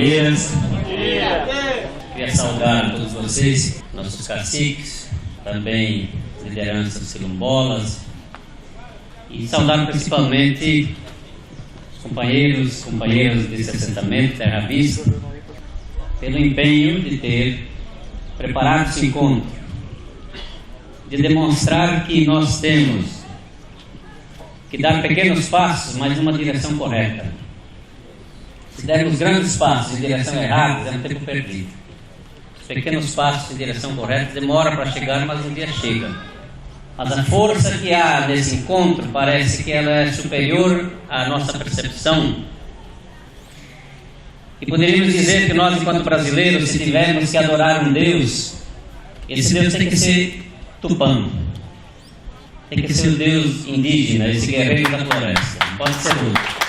companheiras. Queria saudar a todos vocês, nossos caciques, também lideranças quilombolas, e saudar principalmente os companheiras desse assentamento, Terra Vista, pelo empenho de ter preparado esse encontro, de demonstrar que nós temos que dar pequenos passos, mas numa direção correta. Se dermos grandes passos em direção errada, é um tempo perdido. Os pequenos passos em direção correta demoram para chegar, mas um dia chega. Mas a força que há nesse encontro parece que ela é superior à nossa percepção. E poderíamos dizer que nós, enquanto brasileiros, se tivermos que adorar um Deus, esse Deus tem que ser Tupã. Tem que ser o Deus indígena, esse guerreiro da floresta. Não pode ser outro.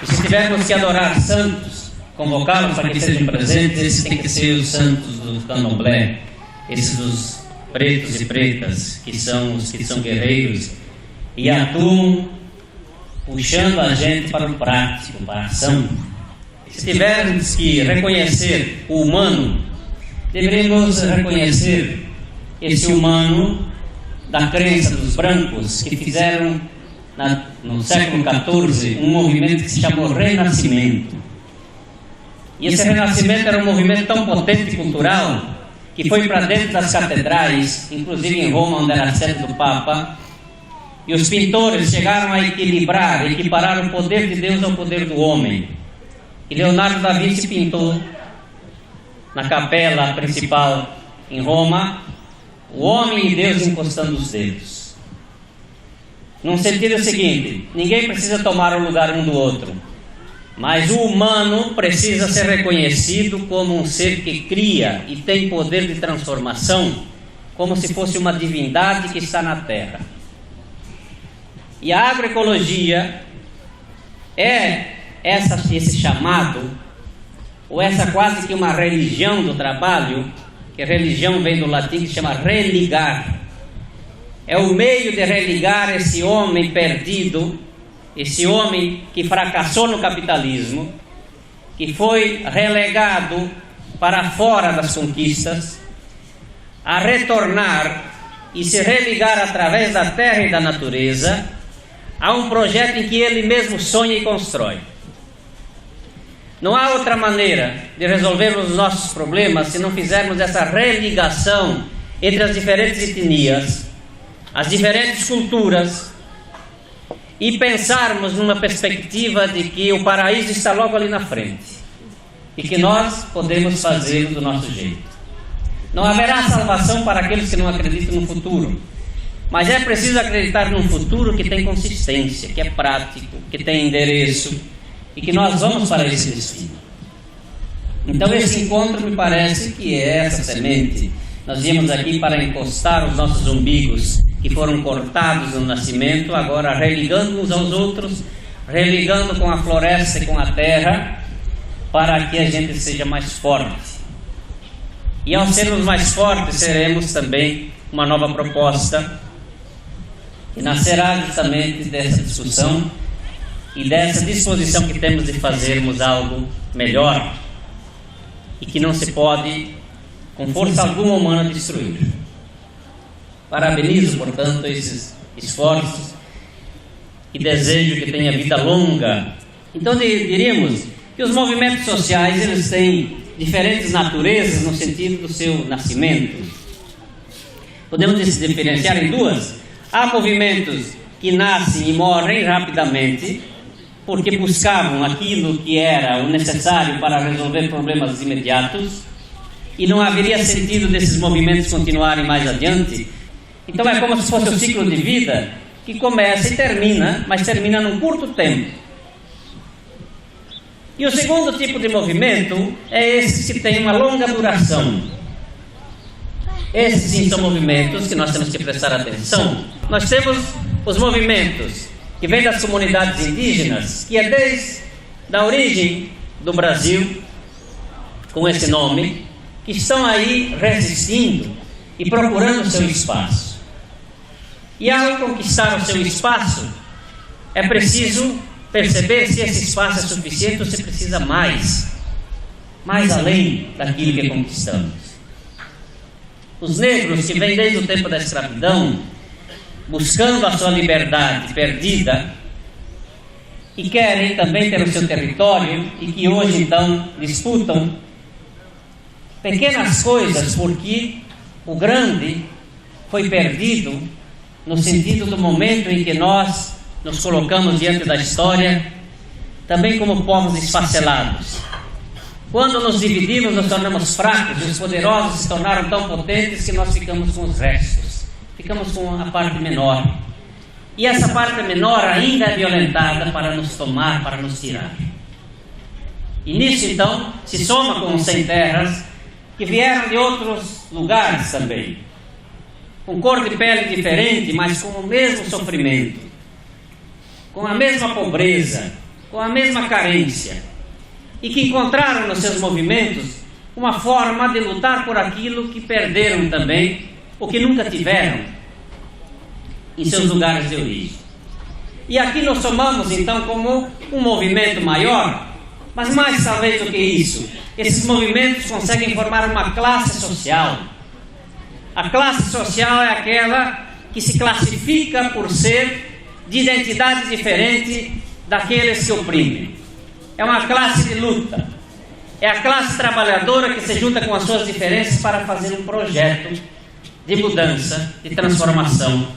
E se tivermos que adorar santos, convocá-los para que sejam presentes, esses têm que ser os santos do candomblé, esses dos pretos e pretas, que são os que são guerreiros e atuam puxando a gente para o prático, para a ação. Se tivermos que reconhecer o humano, deveríamos reconhecer esse humano da crença dos brancos que fizeram no século XIV um movimento que se chamou Renascimento. E esse Renascimento era um movimento tão potente e cultural que foi para dentro das catedrais, inclusive em Roma, onde era a sede do Papa, e os pintores chegaram a equiparar o poder de Deus ao poder do homem. E Leonardo da Vinci pintou na capela principal em Roma o homem e Deus encostando os dedos. Num sentido seguinte, ninguém precisa tomar o lugar um do outro, mas o humano precisa ser reconhecido como um ser que cria e tem poder de transformação, como se fosse uma divindade que está na terra. E a agroecologia é esse chamado, ou essa quase que uma religião do trabalho, que a religião vem do latim, que se chama religar. É o meio de religar esse homem perdido, esse homem que fracassou no capitalismo, que foi relegado para fora das conquistas, a retornar e se religar através da terra e da natureza a um projeto em que ele mesmo sonha e constrói. Não há outra maneira de resolver os nossos problemas se não fizermos essa religação entre as diferentes etnias, as diferentes culturas, e pensarmos numa perspectiva de que o paraíso está logo ali na frente e que nós podemos fazê-lo do nosso jeito. Não haverá salvação para aqueles que não acreditam no futuro, mas é preciso acreditar num futuro que tem consistência, que é prático, que tem endereço e que nós vamos para esse destino. Então esse encontro me parece que é essa semente. Nós viemos aqui para encostar os nossos umbigos que foram cortados no nascimento, agora religando uns aos outros, religando com a floresta e com a terra, para que a gente seja mais forte. E ao sermos mais fortes, seremos também uma nova proposta, que nascerá justamente dessa discussão e dessa disposição que temos de fazermos algo melhor e que não se pode, com força alguma humana, destruir. Parabenizo, portanto, esses esforços e desejo que tenha vida longa. Então diríamos que os movimentos sociais, eles têm diferentes naturezas no sentido do seu nascimento. Podemos diferenciar em duas. Há movimentos que nascem e morrem rapidamente porque buscavam aquilo que era o necessário para resolver problemas imediatos, e não haveria sentido desses movimentos continuarem mais adiante. Então é como se fosse um ciclo de vida que começa e termina, mas termina num curto tempo. E o segundo tipo de movimento é esse que tem uma longa duração. Esses sim são movimentos que nós temos que prestar atenção. Nós temos os movimentos que vêm das comunidades indígenas, que é desde a origem do Brasil, com esse nome, que estão aí resistindo e procurando o seu espaço. E ao conquistar o seu espaço, é preciso perceber se esse espaço é suficiente ou se precisa mais além daquilo que conquistamos. Os negros que vêm desde o tempo da escravidão, buscando a sua liberdade perdida, e querem também ter o seu território, e que hoje então disputam pequenas coisas, porque o grande foi perdido no sentido do momento em que nós nos colocamos diante da história, também como povos esfacelados. Quando nos dividimos, nos tornamos fracos, e os poderosos se tornaram tão potentes que nós ficamos com os restos, ficamos com a parte menor. E essa parte menor ainda é violentada para nos tomar, para nos tirar. E nisso então se soma com os sem terras, que vieram de outros lugares também, com cor de pele diferente, mas com o mesmo sofrimento, com a mesma pobreza, com a mesma carência, e que encontraram nos seus movimentos uma forma de lutar por aquilo que perderam também, ou que nunca tiveram em seus lugares de origem. E aqui nós somamos então como um movimento maior, mas mais talvez do que isso, esses movimentos conseguem formar uma classe social. A classe social é aquela que se classifica por ser de identidade diferente daqueles que oprimem. É uma classe de luta. É a classe trabalhadora que se junta com as suas diferenças para fazer um projeto de mudança, de transformação.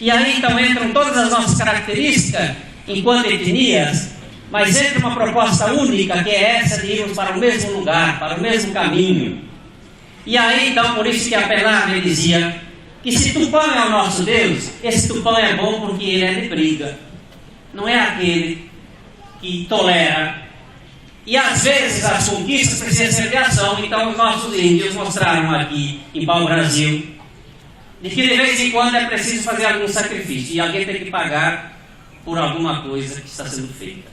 E aí então entram todas as nossas características enquanto etnias, mas entra uma proposta única, que é essa de irmos para o mesmo lugar, para o mesmo caminho. E aí então, por isso que Apelarde dizia que se Tupã é o nosso Deus, esse Tupã é bom porque ele é de briga, não é aquele que tolera. E às vezes as conquistas precisam ser de ação. Então os nossos índios mostraram aqui em pau-brasil de que de vez em quando é preciso fazer algum sacrifício, e alguém tem que pagar por alguma coisa que está sendo feita.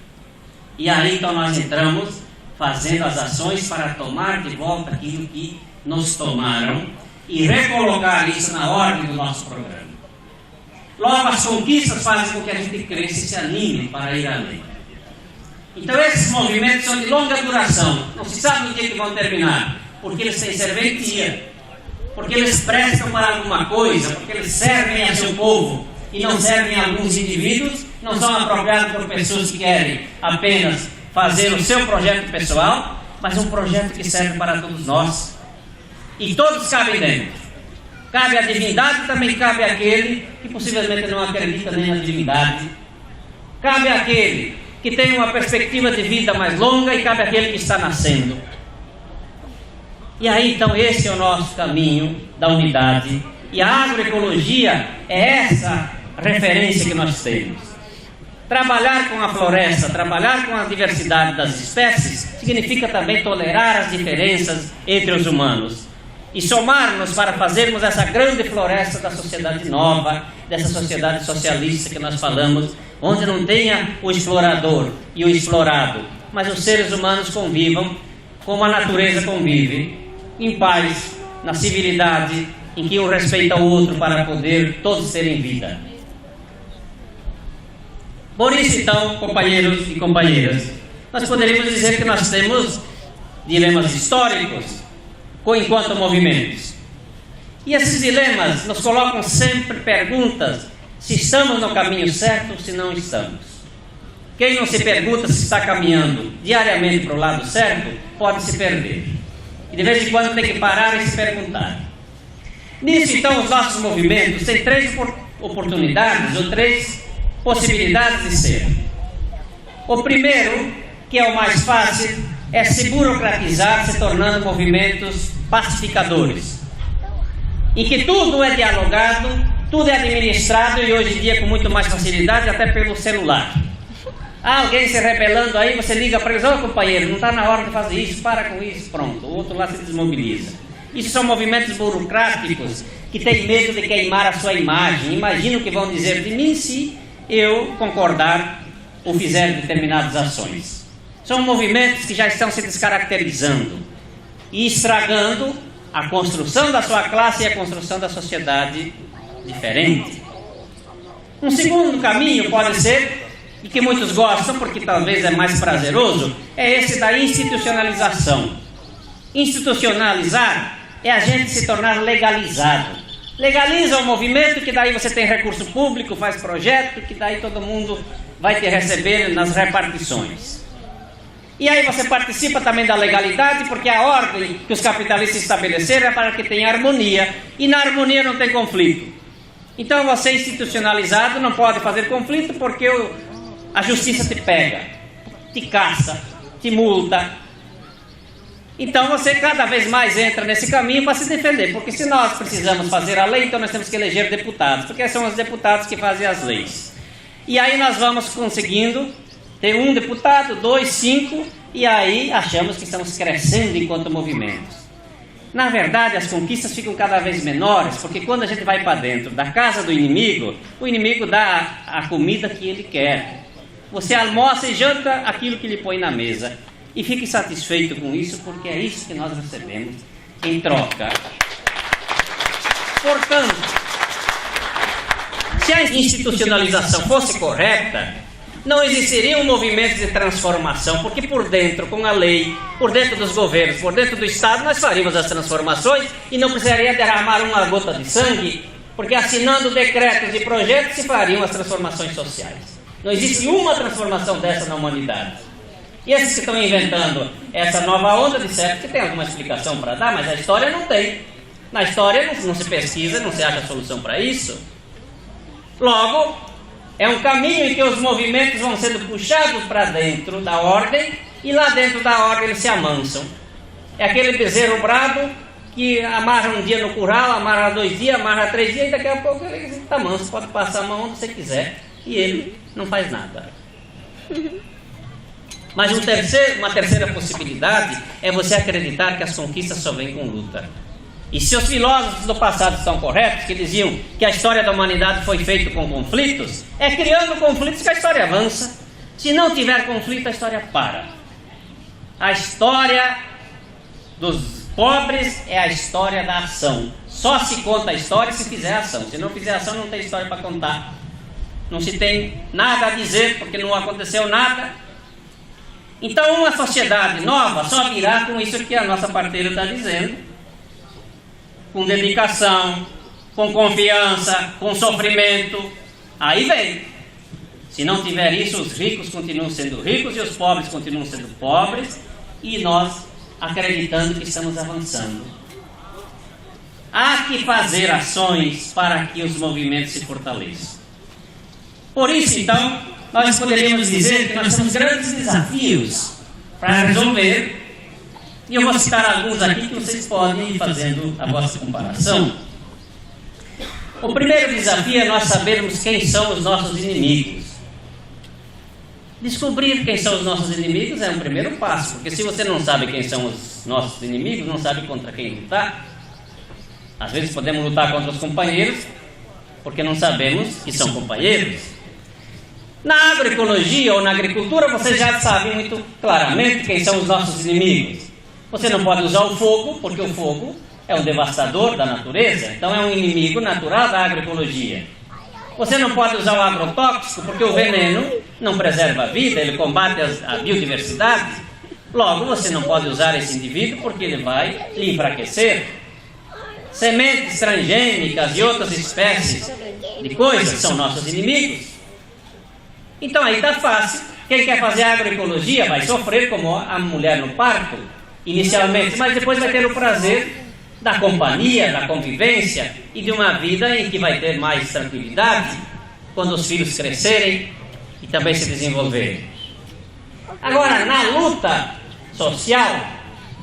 E aí então nós entramos fazendo as ações para tomar de volta aquilo que nos tomaram e recolocar isso na ordem do nosso programa. Logo, as conquistas fazem com que a gente cresça e se anime para ir além. Então esses movimentos são de longa duração, não se sabe no dia que vão terminar, porque eles têm serventia, porque eles prestam para alguma coisa, porque eles servem a seu povo e não servem a alguns indivíduos, não são apropriados por pessoas que querem apenas fazer o seu projeto pessoal, mas um projeto que serve para todos nós. E todos cabem dentro. Cabe a divindade, também cabe aquele que possivelmente não acredita nem na divindade. Cabe aquele que tem uma perspectiva de vida mais longa e cabe aquele que está nascendo. E aí então esse é o nosso caminho da unidade. E a agroecologia é essa referência que nós temos. Trabalhar com a floresta, trabalhar com a diversidade das espécies, significa também tolerar as diferenças entre os humanos. E somar-nos para fazermos essa grande floresta da sociedade nova, dessa sociedade socialista que nós falamos, onde não tenha o explorador e o explorado, mas os seres humanos convivam como a natureza convive, em paz, na civilidade, em que um respeita o outro para poder todos terem vida. Por isso então, companheiros e companheiras, nós poderíamos dizer que nós temos dilemas históricos enquanto movimentos. E esses dilemas nos colocam sempre perguntas se estamos no caminho certo ou se não estamos. Quem não se pergunta se está caminhando diariamente para o lado certo, pode se perder. E de vez em quando tem que parar e se perguntar. Nisso então os nossos movimentos têm três oportunidades ou três possibilidades de ser. O primeiro, que é o mais fácil, é se burocratizar, se tornando movimentos pacificadores, em que tudo é dialogado, tudo é administrado e hoje em dia com muito mais facilidade, até pelo celular. Alguém se rebelando aí, você liga para eles: ô companheiro, não está na hora de fazer isso, para com isso, pronto, o outro lá se desmobiliza. Isso são movimentos burocráticos que têm medo de queimar a sua imagem. Imagina o que vão dizer de mim se eu concordar ou fizer determinadas ações. São movimentos que já estão se descaracterizando e estragando a construção da sua classe e a construção da sociedade diferente. Um segundo caminho pode ser e que muitos gostam porque talvez é mais prazeroso, é esse da institucionalização. Institucionalizar é a gente se tornar legalizado. Legaliza o movimento, que daí você tem recurso público, faz projeto, que daí todo mundo vai te receber nas repartições. E aí você participa também da legalidade, porque a ordem que os capitalistas estabeleceram é para que tenha harmonia, e na harmonia não tem conflito. Então você institucionalizado não pode fazer conflito, porque a justiça te pega, te caça, te multa. Então você cada vez mais entra nesse caminho para se defender, porque se nós precisamos fazer a lei, então nós temos que eleger deputados, porque são os deputados que fazem as leis. E aí nós vamos conseguindo ter 1 deputado, 2, 5, e aí achamos que estamos crescendo enquanto movimentos. Na verdade, as conquistas ficam cada vez menores, porque quando a gente vai para dentro da casa do inimigo, o inimigo dá a comida que ele quer. Você almoça e janta aquilo que lhe põe na mesa. E fique satisfeito com isso, porque é isso que nós recebemos em troca. Portanto, se a institucionalização fosse correta, não existiriam movimentos de transformação, porque por dentro, com a lei, por dentro dos governos, por dentro do Estado, nós faríamos as transformações e não precisaria derramar uma gota de sangue, porque assinando decretos e projetos se fariam as transformações sociais. Não existe uma transformação dessa na humanidade. E esses que estão inventando essa nova onda, disseram que tem alguma explicação para dar, mas a história não tem. Na história não se pesquisa, não se acha solução para isso. Logo, é um caminho em que os movimentos vão sendo puxados para dentro da ordem, e lá dentro da ordem eles se amansam. É aquele bezerro brado que amarra um dia no curral, amarra 2 dias, amarra 3 dias, e daqui a pouco ele está manso, pode passar a mão onde você quiser, e ele não faz nada. Mas uma terceira possibilidade é você acreditar que as conquistas só vêm com luta. E se os filósofos do passado estão corretos, que diziam que a história da humanidade foi feita com conflitos, é criando conflitos que a história avança. Se não tiver conflito, a história para. A história dos pobres é a história da ação. Só se conta a história se fizer ação. Se não fizer ação, não tem história para contar. Não se tem nada a dizer, porque não aconteceu nada. Então uma sociedade nova só virá com isso que a nossa parteira está dizendo, com dedicação, com confiança, com sofrimento. Aí vem. Se não tiver isso, os ricos continuam sendo ricos e os pobres continuam sendo pobres, e nós acreditando que estamos avançando. Há que fazer ações para que os movimentos se fortaleçam. Por isso, então, nós poderíamos dizer que nós temos grandes desafios para resolver, e eu vou citar alguns aqui que vocês podem ir fazendo a vossa comparação. O primeiro desafio é nós sabermos quem são os nossos inimigos. Descobrir quem são os nossos inimigos é um primeiro passo, porque se você não sabe quem são os nossos inimigos, não sabe contra quem lutar. Às vezes podemos lutar contra os companheiros, porque não sabemos que são companheiros. Na agroecologia ou na agricultura, vocês já sabem muito claramente quem são os nossos inimigos. Você não pode usar o fogo, porque o fogo é um devastador da natureza, então é um inimigo natural da agroecologia. Você não pode usar o agrotóxico, porque o veneno não preserva a vida, ele combate a biodiversidade. Logo, você não pode usar esse indivíduo, porque ele vai lhe enfraquecer. Sementes transgênicas e outras espécies de coisas são nossos inimigos. Então aí está fácil. Quem quer fazer agroecologia vai sofrer como a mulher no parto, inicialmente, mas depois vai ter o prazer da companhia, da convivência e de uma vida em que vai ter mais tranquilidade quando os filhos crescerem e também se desenvolverem. Agora, na luta social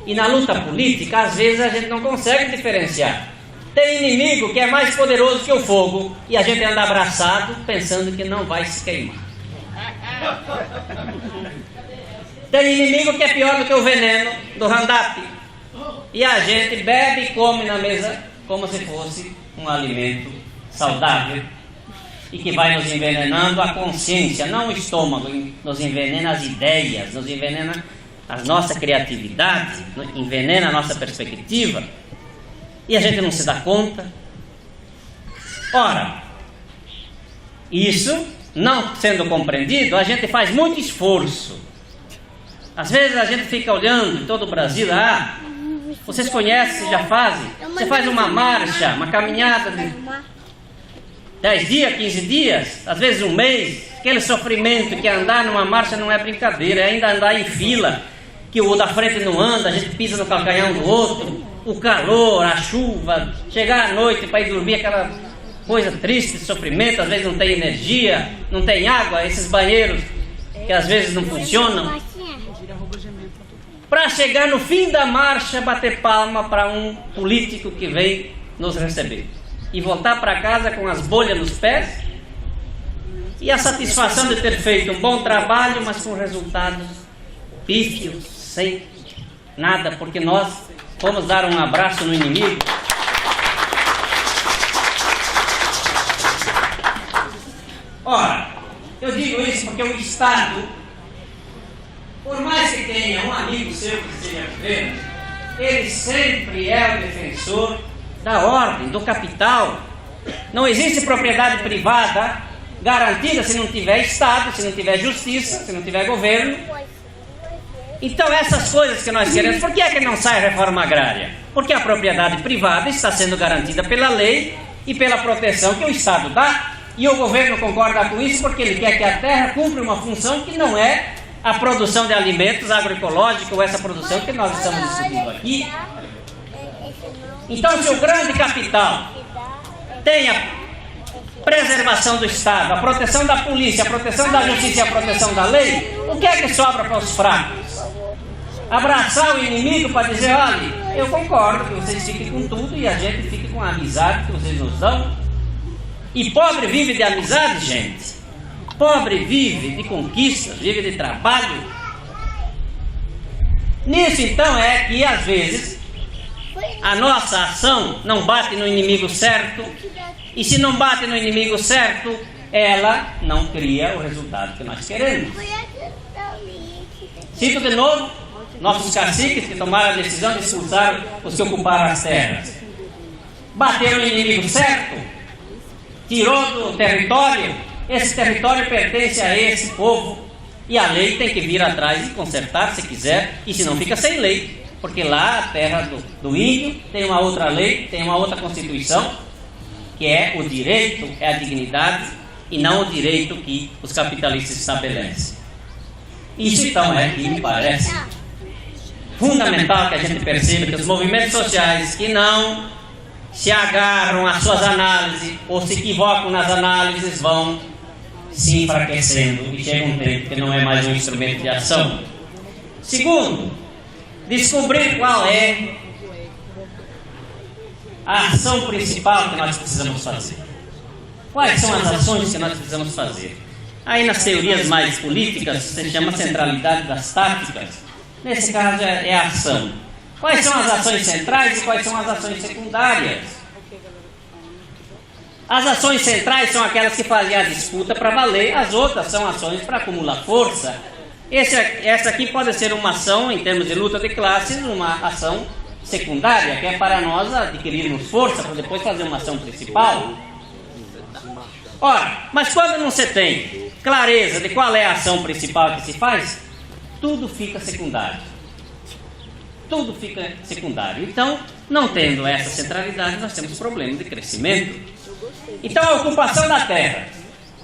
e na luta política, às vezes a gente não consegue diferenciar. Tem inimigo que é mais poderoso que o fogo e a gente anda abraçado pensando que não vai se queimar. Tem inimigo que é pior do que o veneno do Roundup e a gente bebe e come na mesa como se fosse um alimento saudável e que vai nos envenenando a consciência, não o estômago, nos envenena as ideias, nos envenena a nossa criatividade, envenena a nossa perspectiva e a gente não se dá conta. Ora, isso não sendo compreendido, a gente faz muito esforço. Às vezes a gente fica olhando em todo o Brasil, vocês conhecem, já fazem? Você faz uma marcha, uma caminhada de 10 dias, 15 dias, às vezes um mês, aquele sofrimento que andar numa marcha não é brincadeira, é ainda andar em fila, que o da frente não anda, a gente pisa no calcanhar um do outro, o calor, a chuva, chegar à noite para ir dormir, aquela coisa triste, sofrimento, às vezes não tem energia, não tem água, esses banheiros que às vezes não funcionam. Para chegar no fim da marcha, bater palma para um político que vem nos receber. E voltar para casa com as bolhas nos pés e a satisfação de ter feito um bom trabalho, mas com resultados pífios, sem nada, porque nós fomos dar um abraço no inimigo. Ora, eu digo isso porque o Estado, por mais que tenha um amigo seu que esteja vivendo, ele sempre é o defensor da ordem, do capital. Não existe propriedade privada garantida se não tiver Estado, se não tiver justiça, se não tiver governo. Então essas coisas que nós queremos, por que é que não sai a reforma agrária? Porque a propriedade privada está sendo garantida pela lei e pela proteção que o Estado dá, e o governo concorda com isso porque ele quer que a terra cumpra uma função que não é a produção de alimentos agroecológicos, ou essa produção que nós estamos discutindo aqui. Então, se o grande capital tem a preservação do Estado, a proteção da polícia, a proteção da justiça e a proteção da lei, o que é que sobra para os fracos? Abraçar o inimigo para dizer, olha, eu concordo que vocês fiquem com tudo e a gente fique com a amizade que vocês nos dão. E pobre vive de amizade, gente. Pobre vive de conquistas, vive de trabalho. Nisso então é que às vezes a nossa ação não bate no inimigo certo, e se não bate no inimigo certo, ela não cria o resultado que nós queremos. Cito de novo nossos caciques que tomaram a decisão de expulsar os que ocuparam as terras. Bateram no inimigo certo, tirou do território, esse território pertence a esse povo, e a lei tem que vir atrás e consertar se quiser, e se não fica sem lei, porque lá a terra do índio tem uma outra lei, tem uma outra constituição, que é o direito, é a dignidade, e não o direito que os capitalistas estabelecem. Isso então é que me parece fundamental que a gente perceba que os movimentos sociais que não se agarram às suas análises ou se equivocam nas análises vão se enfraquecendo e chega um tempo que não é mais um instrumento de ação. Segundo, descobrir qual é a ação principal que nós precisamos fazer. Quais são as ações que nós precisamos fazer? Aí nas teorias mais políticas se chama centralidade das táticas. Nesse caso é a ação. Quais são as ações centrais e quais são as ações secundárias? As ações centrais são aquelas que fazem a disputa para valer, as outras são ações para acumular força. Essa aqui pode ser uma ação, em termos de luta de classes, uma ação secundária, que é para nós adquirirmos força para depois fazer uma ação principal. Ora, mas quando não se tem clareza de qual é a ação principal que se faz, tudo fica secundário. Tudo fica secundário. Então, não tendo essa centralidade, nós temos problema de crescimento. Então, a ocupação da terra,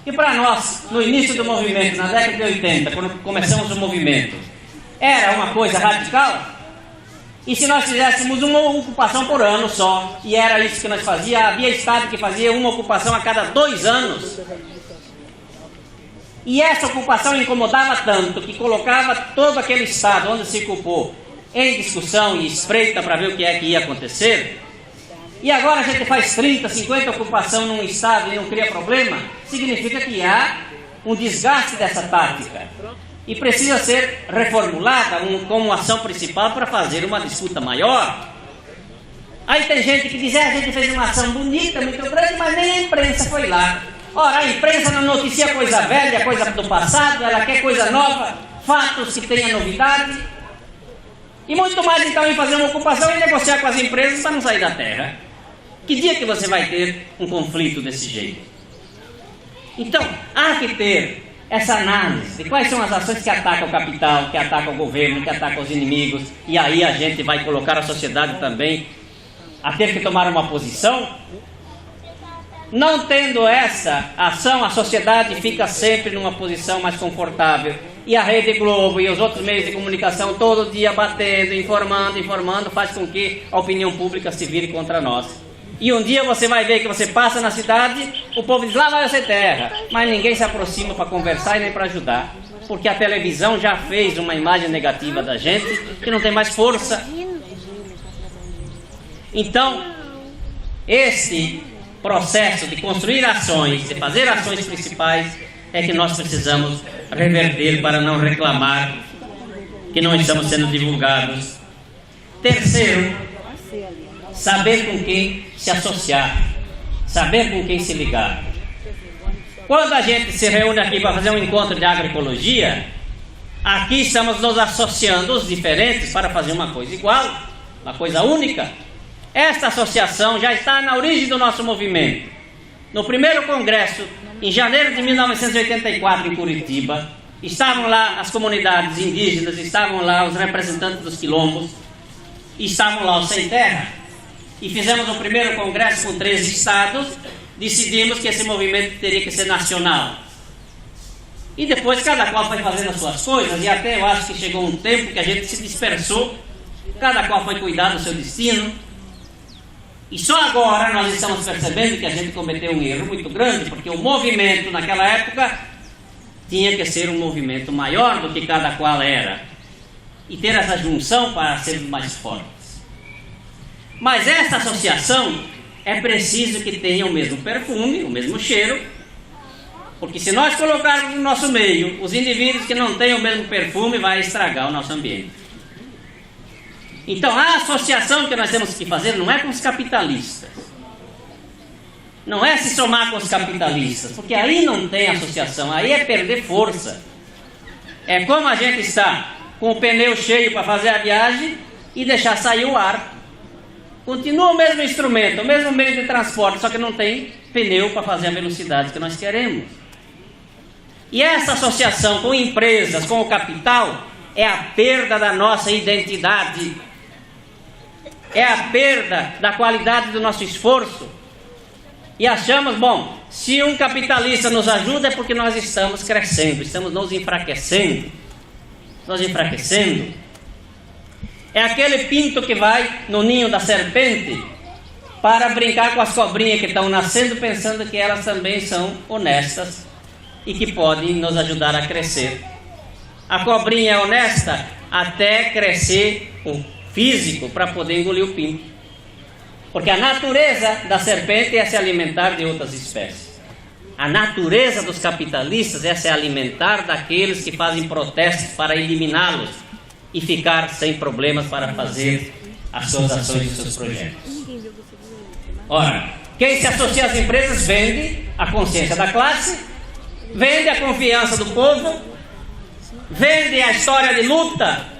que para nós, no início do movimento, na década de 80, quando começamos o movimento, era uma coisa radical, e se nós fizéssemos uma ocupação por ano só, e era isso que nós fazíamos, havia estado que fazia uma ocupação a cada 2 anos, e essa ocupação incomodava tanto, que colocava todo aquele estado onde se ocupou em discussão e espreita para ver o que é que ia acontecer, e agora a gente faz 30, 50 ocupação num estado e não cria problema, significa que há um desgaste dessa tática e precisa ser reformulada como ação principal para fazer uma disputa maior. Aí tem gente que diz, a gente fez uma ação bonita, muito grande, mas nem a imprensa foi lá. Ora, a imprensa não noticia coisa velha, coisa do passado, ela quer coisa nova, fatos que tenham novidade. E muito mais então em fazer uma ocupação e negociar com as empresas para não sair da terra. Que dia que você vai ter um conflito desse jeito? Então, há que ter essa análise de quais são as ações que atacam o capital, que atacam o governo, que atacam os inimigos, e aí a gente vai colocar a sociedade também a ter que tomar uma posição. Não tendo essa ação, a sociedade fica sempre numa posição mais confortável. E a Rede Globo e os outros meios de comunicação todo dia batendo, informando, faz com que a opinião pública se vire contra nós. E um dia você vai ver que você passa na cidade, o povo diz, lá vai você terra, mas ninguém se aproxima para conversar e nem para ajudar, porque a televisão já fez uma imagem negativa da gente que não tem mais força. Então, esse processo de construir ações, de fazer ações principais, é que nós precisamos reverter para não reclamar que não estamos sendo divulgados. Terceiro, saber com quem se associar, saber com quem se ligar. Quando a gente se reúne aqui para fazer um encontro de agroecologia, aqui estamos nos associando os diferentes para fazer uma coisa igual, uma coisa única. Esta associação já está na origem do nosso movimento. No primeiro congresso, em janeiro de 1984, em Curitiba, estavam lá as comunidades indígenas, estavam lá os representantes dos quilombos, estavam lá os sem terra, e fizemos o primeiro congresso com 13 estados, decidimos que esse movimento teria que ser nacional. E depois cada qual foi fazendo as suas coisas, e até eu acho que chegou um tempo que a gente se dispersou, cada qual foi cuidar do seu destino. E só agora nós estamos percebendo que a gente cometeu um erro muito grande, porque o movimento naquela época tinha que ser um movimento maior do que cada qual era, e ter essa junção para sermos mais fortes. Mas essa associação é preciso que tenha o mesmo perfume, o mesmo cheiro, porque se nós colocarmos no nosso meio os indivíduos que não têm o mesmo perfume, vai estragar o nosso ambiente. Então a associação que nós temos que fazer não é com os capitalistas, não é se somar com os capitalistas, porque aí não tem associação, aí é perder força. É como a gente está com o pneu cheio para fazer a viagem e deixar sair o ar. Continua o mesmo instrumento, o mesmo meio de transporte, só que não tem pneu para fazer a velocidade que nós queremos. E essa associação com empresas, com o capital, é a perda da nossa identidade, é a perda da qualidade do nosso esforço. E achamos, bom, se um capitalista nos ajuda é porque nós estamos crescendo, estamos nos enfraquecendo. É aquele pinto que vai no ninho da serpente para brincar com as cobrinhas que estão nascendo, pensando que elas também são honestas e que podem nos ajudar a crescer. A cobrinha é honesta até crescer o físico para poder engolir o pinto. Porque a natureza da serpente é se alimentar de outras espécies. A natureza dos capitalistas é se alimentar daqueles que fazem protestos para eliminá-los e ficar sem problemas para fazer as suas ações e os seus projetos. Ora, quem se associa às empresas vende a consciência da classe, vende a confiança do povo, vende a história de luta.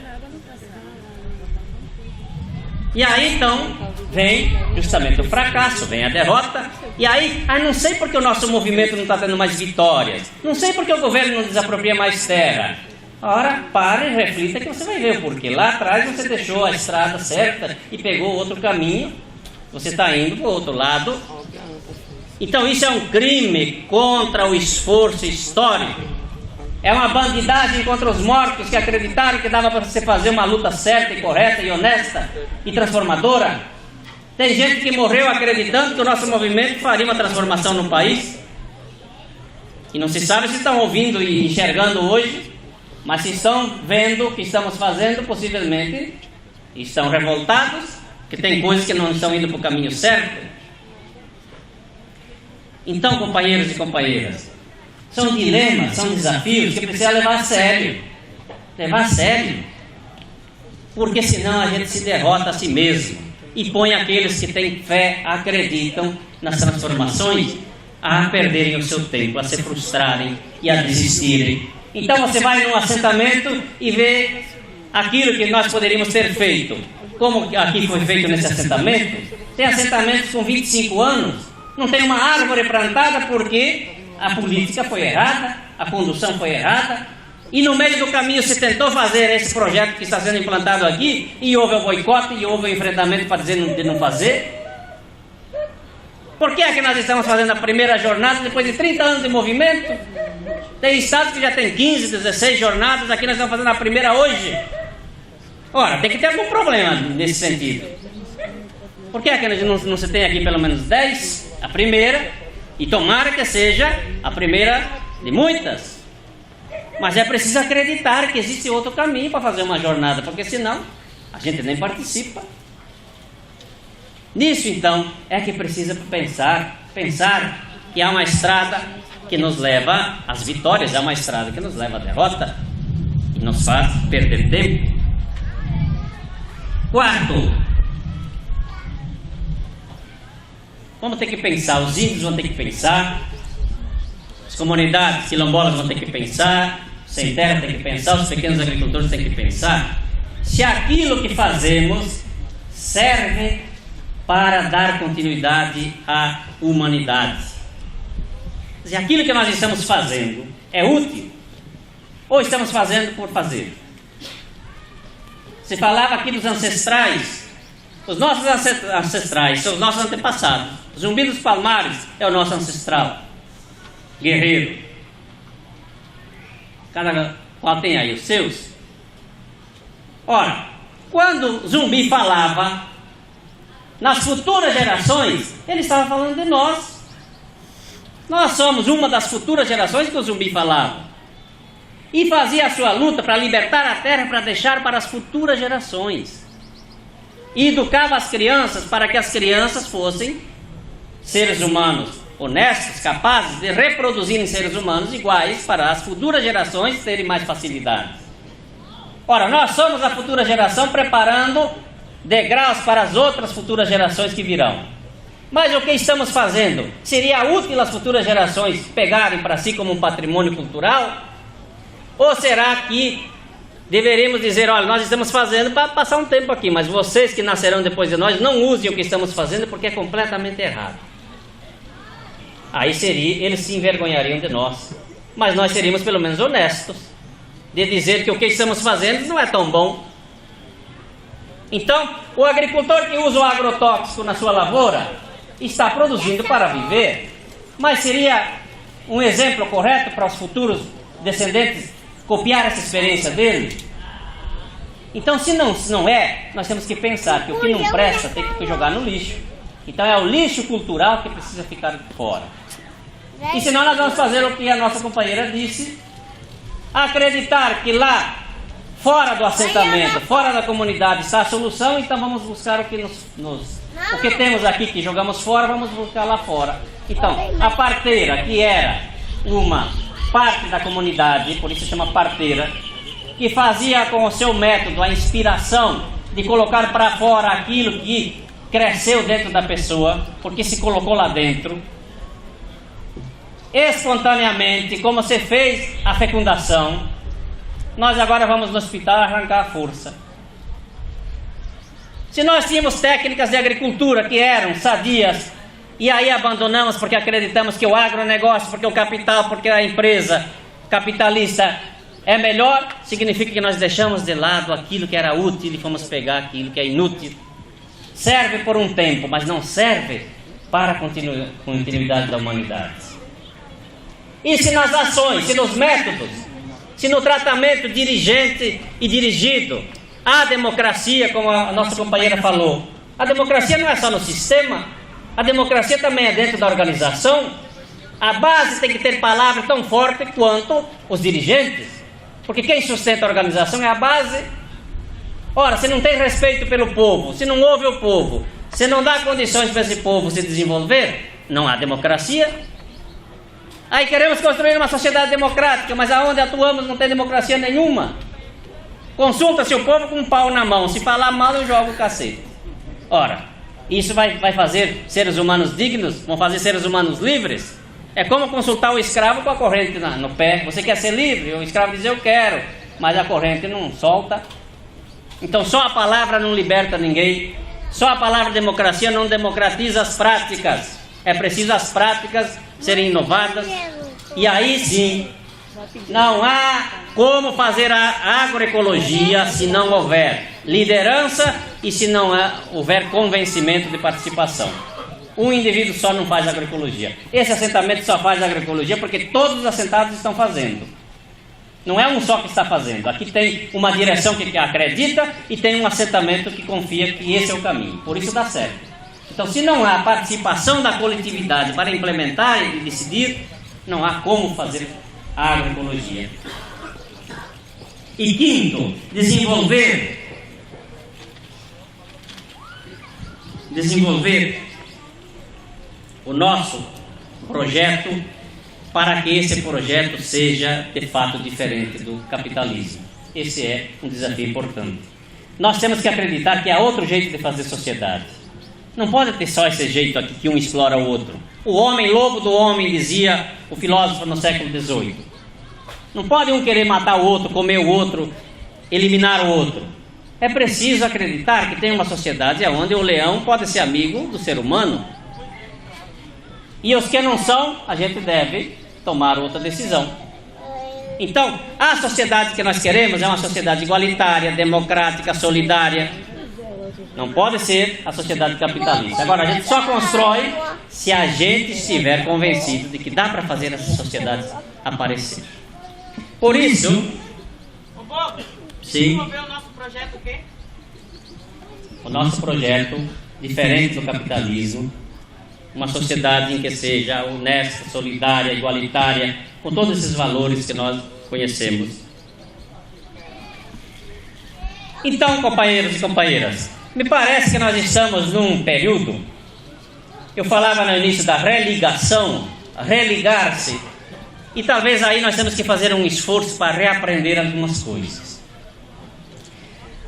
E aí então vem justamente o fracasso, vem a derrota. E aí, não sei porque o nosso movimento não está tendo mais vitórias, não sei porque o governo não desapropria mais terra. Ora, pare e reflita que você vai ver o porquê. Lá atrás você deixou a estrada certa e pegou outro caminho, você está indo para o outro lado. Então isso é um crime contra o esforço histórico. É uma bandidagem contra os mortos que acreditaram que dava para você fazer uma luta certa e correta e honesta e transformadora. Tem gente que morreu acreditando que o nosso movimento faria uma transformação no país. E não se sabe se estão ouvindo e enxergando hoje, mas se estão vendo o que estamos fazendo, possivelmente estão revoltados, que tem coisas que não estão indo para o caminho certo. Então, companheiros e companheiras, são dilemas, são desafios que precisa levar a sério. Levar a sério. Porque senão a gente se derrota a si mesmo e põe aqueles que têm fé, acreditam nas transformações, a perderem o seu tempo, a se frustrarem e a desistirem. Então você vai num assentamento e vê aquilo que nós poderíamos ter feito. Como aqui foi feito nesse assentamento, tem assentamentos com 25 anos, não tem uma árvore plantada porque a política foi errada, a condução foi errada, e no meio do caminho se tentou fazer esse projeto que está sendo implantado aqui, e houve o boicote, e houve o enfrentamento para dizer de não fazer. Por que é que nós estamos fazendo a primeira jornada depois de 30 anos de movimento? Tem estados que já tem 15, 16 jornadas, aqui nós estamos fazendo a primeira hoje. Ora, tem que ter algum problema nesse sentido. Por que é que não se tem aqui pelo menos 10? A primeira, e tomara que seja a primeira de muitas. Mas é preciso acreditar que existe outro caminho para fazer uma jornada, porque senão a gente nem participa. Nisso então é que precisa pensar que há uma estrada que nos leva às vitórias, há uma estrada que nos leva à derrota e nos faz perder tempo. Quarto, vamos ter que pensar, os índios vão ter que pensar, as comunidades quilombolas vão ter que pensar, sem terra tem que pensar, os pequenos agricultores têm que pensar se aquilo que fazemos serve para dar continuidade à humanidade. Se aquilo que nós estamos fazendo é útil ou estamos fazendo por fazer. Se falava aqui dos ancestrais, os nossos ancestrais são os nossos antepassados. Zumbi dos Palmares é o nosso ancestral, guerreiro. Cada qual tem aí os seus. Ora, quando Zumbi falava nas futuras gerações, ele estava falando de nós. Nós somos uma das futuras gerações que o Zumbi falava. E fazia a sua luta para libertar a terra, para deixar para as futuras gerações. E educava as crianças para que as crianças fossem seres humanos honestos, capazes de reproduzirem seres humanos iguais para as futuras gerações terem mais facilidade. Ora, nós somos a futura geração preparando degraus para as outras futuras gerações que virão. Mas o que estamos fazendo? Seria útil as futuras gerações pegarem para si como um patrimônio cultural? Ou será que deveríamos dizer, olha, nós estamos fazendo para passar um tempo aqui, mas vocês que nascerão depois de nós, não usem o que estamos fazendo porque é completamente errado. Aí eles se envergonhariam de nós. Mas nós seríamos pelo menos honestos de dizer que o que estamos fazendo não é tão bom. Então, o agricultor que usa o agrotóxico na sua lavoura está produzindo para viver, mas seria um exemplo correto para os futuros descendentes copiar essa experiência dele? Então, se não é, nós temos que pensar que o que não presta tem que jogar no lixo. Então é o lixo cultural que precisa ficar fora. E senão nós vamos fazer o que a nossa companheira disse, acreditar que lá fora do assentamento, fora da comunidade está a solução, então vamos buscar o que o que temos aqui que jogamos fora, vamos buscar lá fora. Então, a parteira, que era uma parte da comunidade, por isso se chama parteira, que fazia com o seu método a inspiração de colocar para fora aquilo que cresceu dentro da pessoa, porque se colocou lá dentro, espontaneamente, como se fez a fecundação. Nós agora vamos no hospital arrancar a força. Se nós tínhamos técnicas de agricultura que eram sadias, e aí abandonamos porque acreditamos que o agronegócio, porque o capital, porque a empresa capitalista é melhor, significa que nós deixamos de lado aquilo que era útil e fomos pegar aquilo que é inútil. Serve por um tempo, mas não serve para a continuidade da humanidade. E se nas ações, se nos métodos, se no tratamento dirigente e dirigido, há democracia, como a nossa companheira falou, a democracia não é só no sistema, a democracia também é dentro da organização. A base tem que ter palavra tão forte quanto os dirigentes, porque quem sustenta a organização é a base. Ora, se não tem respeito pelo povo, se não ouve o povo, se não dá condições para esse povo se desenvolver, não há democracia. Aí queremos construir uma sociedade democrática, mas aonde atuamos não tem democracia nenhuma. Consulta-se o povo com um pau na mão, se falar mal eu jogo o cacete. Ora, isso vai fazer seres humanos dignos? Vão fazer seres humanos livres? É como consultar o escravo com a corrente no pé. Você quer ser livre? O escravo diz eu quero, mas a corrente não solta. Então só a palavra não liberta ninguém. Só a palavra democracia não democratiza as práticas. É preciso as práticas serem inovadas, E aí sim, não há como fazer a agroecologia se não houver liderança e se não houver convencimento de participação. Um indivíduo só não faz agroecologia. Esse assentamento só faz agroecologia porque todos os assentados estão fazendo. Não é um só que está fazendo. Aqui tem uma direção que acredita e tem um assentamento que confia que esse é o caminho. Por isso dá certo. Então, se não há participação da coletividade para implementar e decidir, não há como fazer a agroecologia. E quinto, desenvolver o nosso projeto para que esse projeto seja de fato diferente do capitalismo. Esse é um desafio importante. Nós temos que acreditar que há outro jeito de fazer sociedade. Não pode ter só esse jeito aqui que um explora o outro. O homem lobo do homem, dizia o filósofo no século XVIII. Não pode um querer matar o outro, comer o outro, eliminar o outro. É preciso acreditar que tem uma sociedade onde o leão pode ser amigo do ser humano. E os que não são, a gente deve tomar outra decisão. Então, a sociedade que nós queremos é uma sociedade igualitária, democrática, solidária. Não pode ser a sociedade capitalista. Agora, a gente só constrói se a gente estiver convencido de que dá para fazer essas sociedades aparecer. Por isso... Ô Bob, sim. vamos ver o nosso projeto o quê? O nosso projeto, diferente do capitalismo, uma sociedade em que seja honesta, solidária, igualitária, com todos esses valores que nós conhecemos. Então, companheiros e companheiras, me parece que nós estamos num período, eu falava no início da religação, religar-se, e talvez aí nós temos que fazer um esforço para reaprender algumas coisas.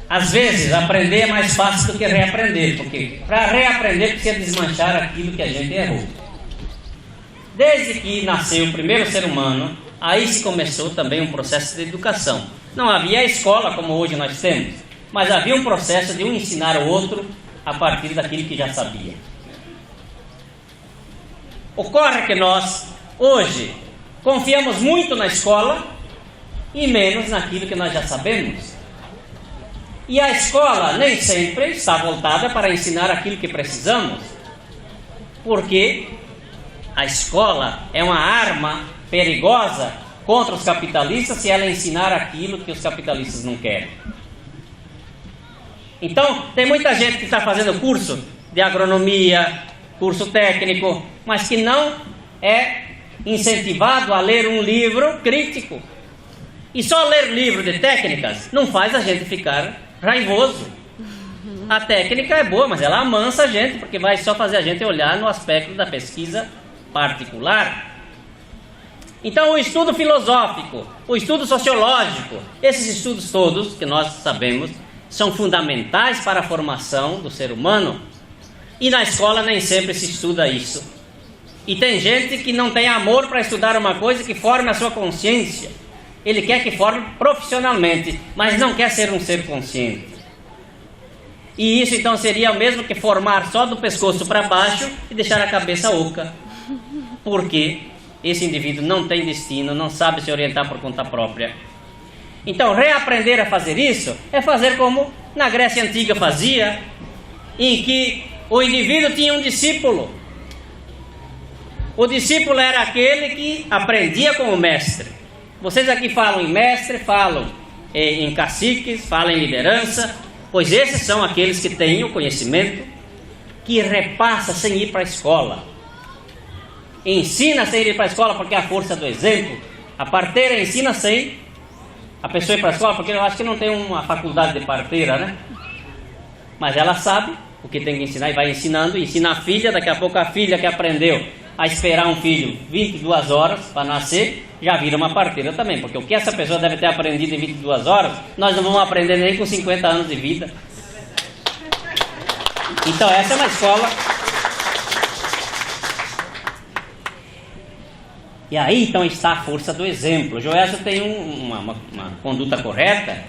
Às vezes, aprender é mais fácil do que reaprender, porque para reaprender precisa desmanchar aquilo que a gente errou. Desde que nasceu o primeiro ser humano, aí se começou também um processo de educação. Não havia escola como hoje nós temos, mas havia um processo de um ensinar o outro a partir daquilo que já sabia. Ocorre que nós, hoje, confiamos muito na escola e menos naquilo que nós já sabemos. E a escola nem sempre está voltada para ensinar aquilo que precisamos, porque a escola é uma arma perigosa contra os capitalistas se ela ensinar aquilo que os capitalistas não querem. Então, tem muita gente que está fazendo curso de agronomia, curso técnico, mas que não é incentivado a ler um livro crítico. E só ler livro de técnicas não faz a gente ficar raivoso. A técnica é boa, mas ela amansa a gente, porque vai só fazer a gente olhar no aspecto da pesquisa particular. Então, o estudo filosófico, o estudo sociológico, esses estudos todos que nós sabemos são fundamentais para a formação do ser humano, e na escola nem sempre se estuda isso. E tem gente que não tem amor para estudar uma coisa que forme a sua consciência. Ele quer que forme profissionalmente, mas não quer ser um ser consciente. E isso então seria o mesmo que formar só do pescoço para baixo e deixar a cabeça oca. Porque esse indivíduo não tem destino, não sabe se orientar por conta própria. Então, reaprender a fazer isso é fazer como na Grécia Antiga fazia, em que o indivíduo tinha um discípulo. O discípulo era aquele que aprendia com o mestre. Vocês aqui falam em mestre, falam em caciques, falam em liderança, pois esses são aqueles que têm o conhecimento, que repassa sem ir para a escola. Ensina sem ir para a escola, porque é a força do exemplo. A parteira ensina sem a pessoa ir para a escola, porque eu acho que não tem uma faculdade de parteira, né? Mas ela sabe o que tem que ensinar e vai ensinando, ensina a filha, daqui a pouco a filha que aprendeu a esperar um filho 22 horas para nascer, já vira uma parteira também, porque o que essa pessoa deve ter aprendido em 22 horas, nós não vamos aprender nem com 50 anos de vida. Então essa é uma escola. E aí então está a força do exemplo. Joelson tem uma conduta correta,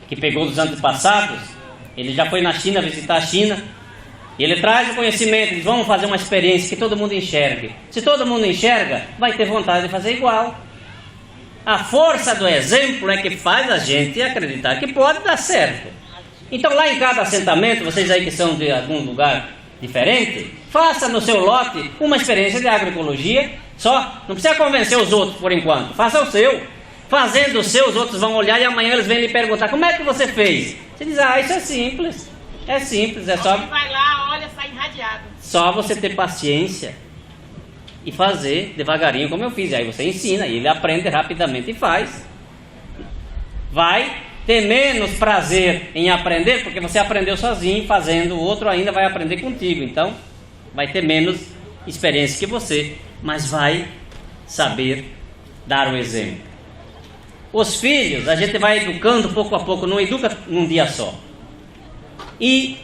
que pegou dos antepassados. Ele já foi na China visitar a China, E ele traz o conhecimento, diz, vamos fazer uma experiência que todo mundo enxergue. Se todo mundo enxerga, vai ter vontade de fazer igual. A força do exemplo é que faz a gente acreditar que pode dar certo. Então lá em cada assentamento, vocês aí que são de algum lugar diferente, faça no seu lote uma experiência de agroecologia só. Não precisa convencer os outros por enquanto, faça o seu. Fazendo o seu, os outros vão olhar e amanhã eles vêm lhe perguntar, como é que você fez? Você diz, isso é simples. É simples, é só... vai lá, olha, sai irradiado. Só você ter paciência e fazer devagarinho como eu fiz. Aí você ensina e ele aprende rapidamente e faz. Vai ter menos prazer em aprender, porque você aprendeu sozinho, fazendo, o outro ainda vai aprender contigo. Então, vai ter menos experiência que você, mas vai saber dar o exemplo. Os filhos, a gente vai educando pouco a pouco, não educa num dia só. E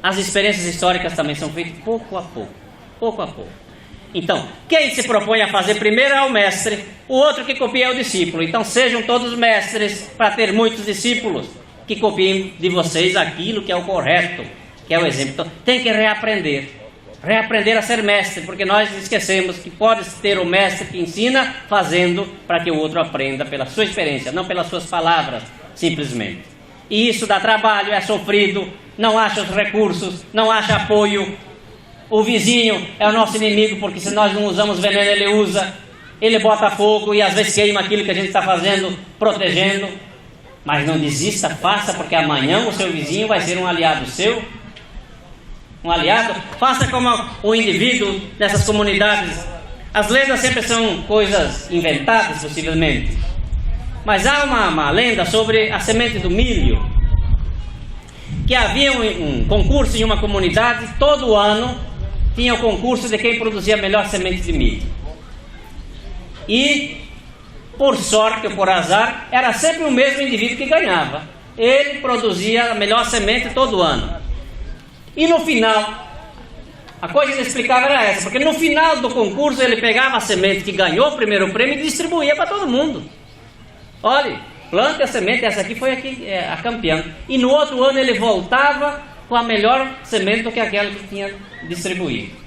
as experiências históricas também são feitas pouco a pouco, pouco a pouco. Então, quem se propõe a fazer primeiro é o mestre, o outro que copia é o discípulo. Então sejam todos mestres para ter muitos discípulos que copiem de vocês aquilo que é o correto, que é o exemplo. Então tem que reaprender a ser mestre, porque nós esquecemos que pode ter o mestre que ensina fazendo para que o outro aprenda pela sua experiência, não pelas suas palavras, simplesmente. E isso dá trabalho, é sofrido, não acha os recursos, não acha apoio. O vizinho é o nosso inimigo, porque se nós não usamos veneno, ele usa. Ele bota fogo e às vezes queima aquilo que a gente está fazendo, protegendo. Mas não desista, faça, porque amanhã o seu vizinho vai ser um aliado seu. Um aliado. Faça como o indivíduo nessas comunidades. As lendas sempre são coisas inventadas, possivelmente. Mas há uma lenda sobre a semente do milho. Que havia um concurso em uma comunidade, todo ano tinha o concurso de quem produzia a melhor semente de milho. E, por sorte ou por azar, era sempre o mesmo indivíduo que ganhava. Ele produzia a melhor semente todo ano. E no final, a coisa inexplicável era essa, porque no final do concurso ele pegava a semente que ganhou o primeiro prêmio e distribuía para todo mundo. Olha, plante a semente, essa aqui foi a campeã. E no outro ano ele voltava com a melhor semente do que aquela que tinha distribuído.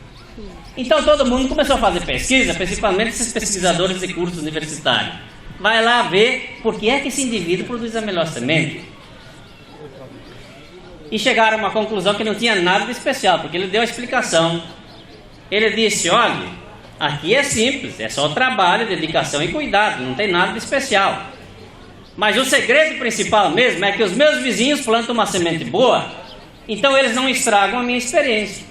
Então todo mundo começou a fazer pesquisa, principalmente esses pesquisadores de cursos universitários. Vai lá ver por que é que esse indivíduo produz a melhor semente. E chegaram a uma conclusão que não tinha nada de especial, porque ele deu a explicação. Ele disse, olha, aqui é simples, é só trabalho, dedicação e cuidado, não tem nada de especial. Mas o segredo principal mesmo é que os meus vizinhos plantam uma semente boa, então eles não estragam a minha experiência.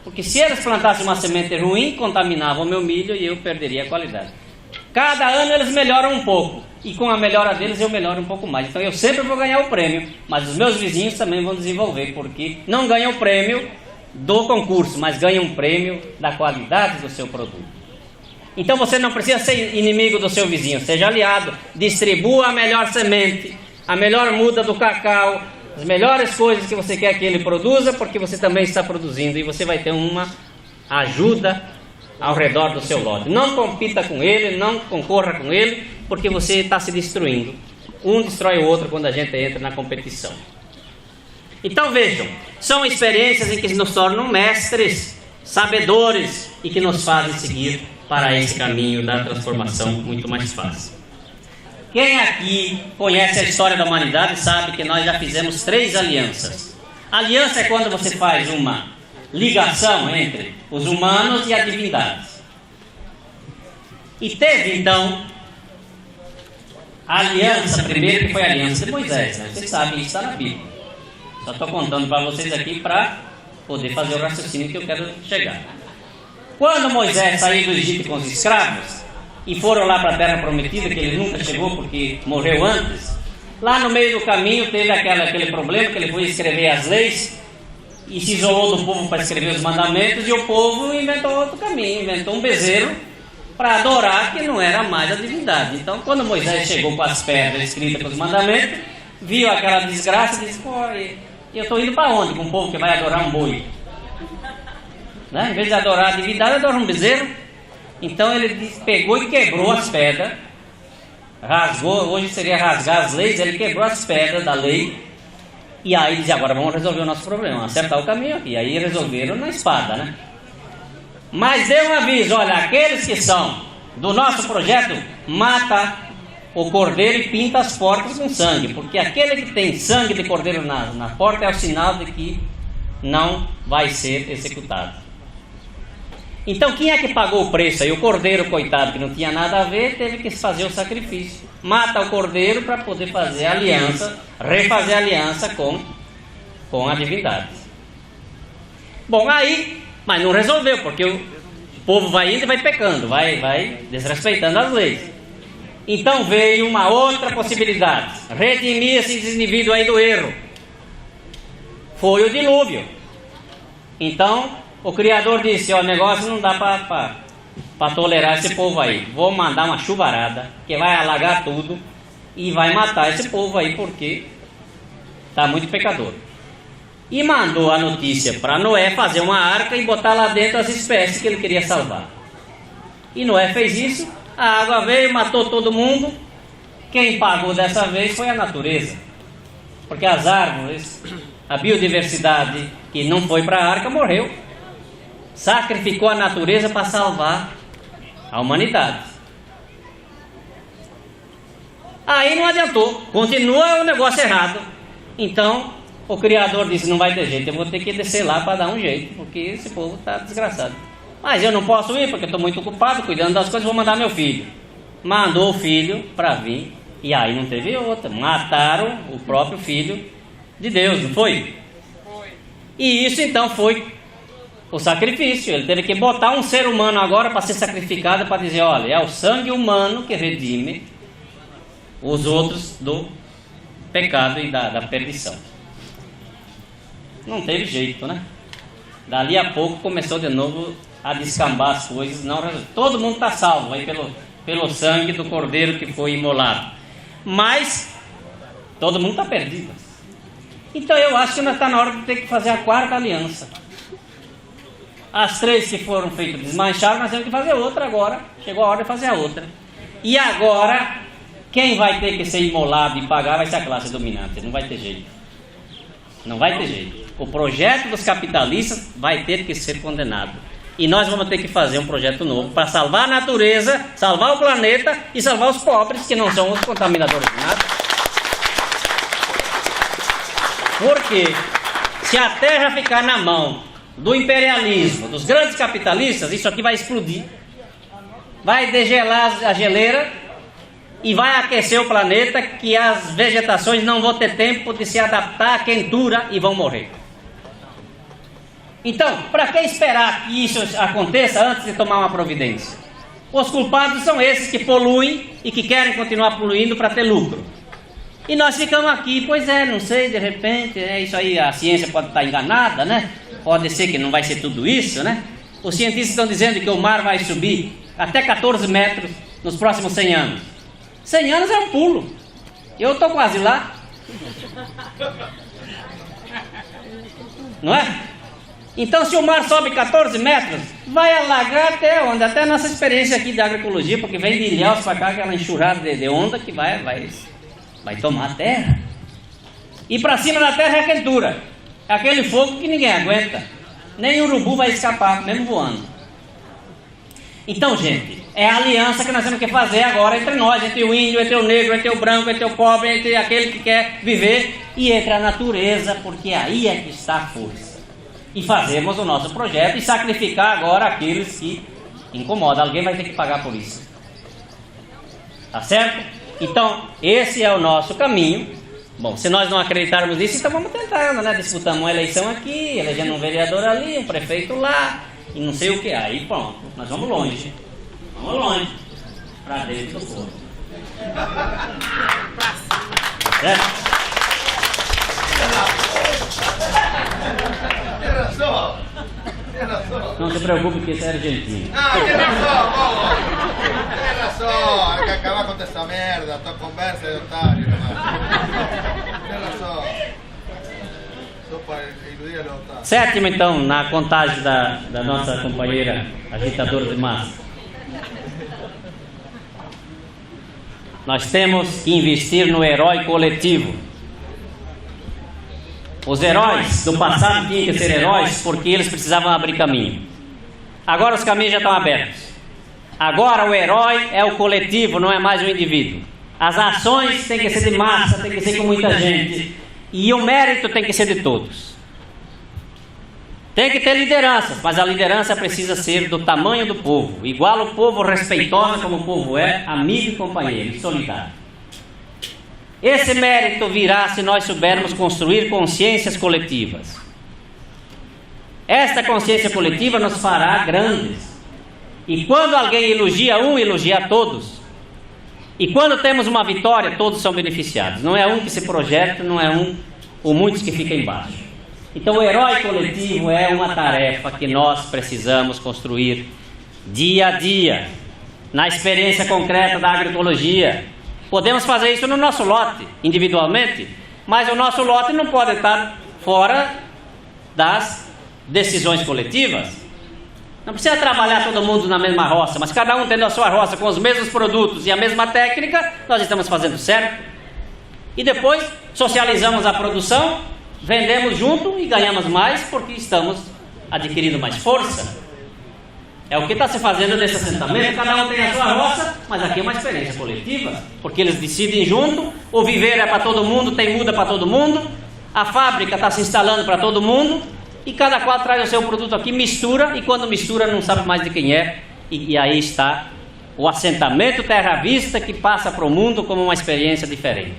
Porque se eles plantassem uma semente ruim, contaminavam o meu milho e eu perderia a qualidade. Cada ano eles melhoram um pouco, e com a melhora deles eu melhoro um pouco mais. Então eu sempre vou ganhar o prêmio, mas os meus vizinhos também vão desenvolver, porque não ganham o prêmio do concurso, mas ganham um prêmio da qualidade do seu produto. Então você não precisa ser inimigo do seu vizinho, seja aliado, distribua a melhor semente, a melhor muda do cacau, as melhores coisas que você quer que ele produza, porque você também está produzindo e você vai ter uma ajuda ao redor do seu lote. Não compita com ele, não concorra com ele, porque você está se destruindo. Um destrói o outro quando a gente entra na competição. Então vejam, são experiências em que nos tornam mestres, sabedores e que nos fazem seguir para esse caminho da transformação muito mais fácil. Quem aqui conhece a história da humanidade sabe que nós já fizemos 3 alianças. Aliança é quando você faz uma ligação entre os humanos e a divindade. E teve então a aliança primeiro, que foi a aliança de Moisés, né? Vocês sabem, isso está na Bíblia. Só estou contando para vocês aqui para poder fazer o raciocínio que eu quero chegar. Quando Moisés saiu do Egito com os escravos e foram lá para a terra prometida, que ele nunca chegou porque morreu antes, lá no meio do caminho teve aquele problema que ele foi escrever as leis e se isolou do povo para escrever os mandamentos, e o povo inventou outro caminho, inventou um bezerro para adorar, que não era mais a divindade. Então quando Moisés chegou com as pedras escritas com os mandamentos, viu aquela desgraça e disse, pô, eu estou indo para onde com um povo que vai adorar um boi? Né? Em vez de adorar a divindade, adora um bezerro. Então ele pegou e quebrou as pedras, rasgou, hoje seria rasgar as leis, ele quebrou as pedras da lei E aí dizia, agora vamos resolver o nosso problema, acertar o caminho. E aí resolveram na espada, né? Mas deu um aviso, olha, aqueles que são do nosso projeto, mata o cordeiro e pinta as portas com sangue, porque aquele que tem sangue de cordeiro na porta é o sinal de que não vai ser executado. Então quem é que pagou o preço aí? O cordeiro, coitado, que não tinha nada a ver, teve que fazer o sacrifício. Mata o cordeiro para poder fazer aliança, refazer aliança com a divindade. Bom, aí, mas não resolveu, porque o povo vai indo e vai pecando, vai desrespeitando as leis. Então veio uma outra possibilidade, redimir esse indivíduo aí do erro. Foi o dilúvio. Então o Criador disse, o negócio não dá para tolerar esse povo aí. Vou mandar uma chuvarada que vai alagar tudo e vai matar esse povo aí porque está muito pecador. E mandou a notícia para Noé fazer uma arca e botar lá dentro as espécies que ele queria salvar. E Noé fez isso, a água veio, matou todo mundo. Quem pagou dessa vez foi a natureza. Porque as árvores, a biodiversidade que não foi para a arca morreu. Sacrificou a natureza para salvar a humanidade. Aí não adiantou, continua o negócio errado. Então o Criador disse, não vai ter jeito, eu vou ter que descer lá para dar um jeito, porque esse povo está desgraçado. Mas eu não posso ir porque estou muito ocupado cuidando das coisas, vou mandar meu filho. Mandou o filho para vir, e aí não teve outra, mataram o próprio filho de Deus, não foi? Foi. E isso então foi o sacrifício. Ele teve que botar um ser humano agora para ser sacrificado, para dizer, olha, é o sangue humano que redime os outros do pecado e da perdição. Não teve jeito, né? Dali a pouco começou de novo a descambar as coisas. Não, todo mundo está salvo aí pelo sangue do cordeiro que foi imolado. Mas todo mundo está perdido. Então eu acho que nós está na hora de ter que fazer a quarta aliança. As três que foram feitas desmancharam, nós temos que fazer outra agora. Chegou a hora de fazer a outra. E agora, quem vai ter que ser imolado e pagar vai ser a classe dominante. Não vai ter jeito. Não vai ter jeito. O projeto dos capitalistas vai ter que ser condenado. E nós vamos ter que fazer um projeto novo para salvar a natureza, salvar o planeta e salvar os pobres, que não são os contaminadores de nada. Porque se a terra ficar na mão do imperialismo, dos grandes capitalistas, isso aqui vai explodir. Vai degelar a geleira e vai aquecer o planeta, que as vegetações não vão ter tempo de se adaptar à quentura e vão morrer. Então, para que esperar que isso aconteça antes de tomar uma providência? Os culpados são esses que poluem e que querem continuar poluindo para ter lucro. E nós ficamos aqui, pois é, não sei, de repente, isso aí, a ciência pode estar enganada, né? Pode ser que não vai ser tudo isso, né? Os cientistas estão dizendo que o mar vai subir até 14 metros nos próximos 100 anos. 100 anos é um pulo. Eu estou quase lá. Não é? Então, se o mar sobe 14 metros, vai alagar até onde? Até a nossa experiência aqui de agroecologia, porque vem de Ilhéus para cá, aquela enxurrada de onda que vai tomar a terra. E para cima da terra é a quentura. É aquele fogo que ninguém aguenta. Nem o urubu vai escapar, mesmo voando. Então, gente, é a aliança que nós temos que fazer agora entre nós, entre o índio, entre o negro, entre o branco, entre o pobre, entre aquele que quer viver e entre a natureza, porque aí é que está a força. E fazermos o nosso projeto e sacrificar agora aqueles que incomodam. Alguém vai ter que pagar por isso. Tá certo? Então, esse é o nosso caminho. Bom, se nós não acreditarmos nisso, então vamos tentando, né? Disputamos uma eleição aqui, elegendo um vereador ali, um prefeito lá, e não sei o que. Aí pronto, nós vamos longe. Vamos longe. Para dentro do povo. Certo? Não se preocupe que isso é argentino. No, tiene razón, bobo. Tiene razón, hay que acabar con esa merda, tua conversa de otário. Tiene razón. Só para iludir a otário. Sétimo, então, na contagem da nossa companheira agitadora de massa. Nós temos que investir no herói coletivo. Os heróis do passado tinham que ser heróis porque eles precisavam abrir caminho. Agora os caminhos já estão abertos. Agora o herói é o coletivo, não é mais o indivíduo. As ações têm que ser de massa, tem que ser com muita gente. E o mérito tem que ser de todos. Tem que ter liderança, mas a liderança precisa ser do tamanho do povo. Igual o povo, respeitosa como o povo é, amigo e companheiro, e solidário. Esse mérito virá se nós soubermos construir consciências coletivas. Esta consciência coletiva nos fará grandes. E quando alguém elogia um, elogia a todos. E quando temos uma vitória, todos são beneficiados. Não é um que se projeta, não é um ou muitos que ficam embaixo. Então o herói coletivo é uma tarefa que nós precisamos construir dia a dia, na experiência concreta da agroecologia. Podemos fazer isso no nosso lote, individualmente, mas o nosso lote não pode estar fora das decisões coletivas. Não precisa trabalhar todo mundo na mesma roça, mas cada um tendo a sua roça com os mesmos produtos e a mesma técnica, nós estamos fazendo certo. E depois socializamos a produção, vendemos junto e ganhamos mais porque estamos adquirindo mais força. É o que está se fazendo nesse assentamento. Cada um tem a sua roça, mas aqui é uma experiência coletiva, porque eles decidem junto. O viveiro é para todo mundo, tem muda para todo mundo, a fábrica está se instalando para todo mundo. E cada qual traz o seu produto aqui, mistura, e quando mistura não sabe mais de quem é. E aí está o assentamento Terra Vista, que passa para o mundo como uma experiência diferente.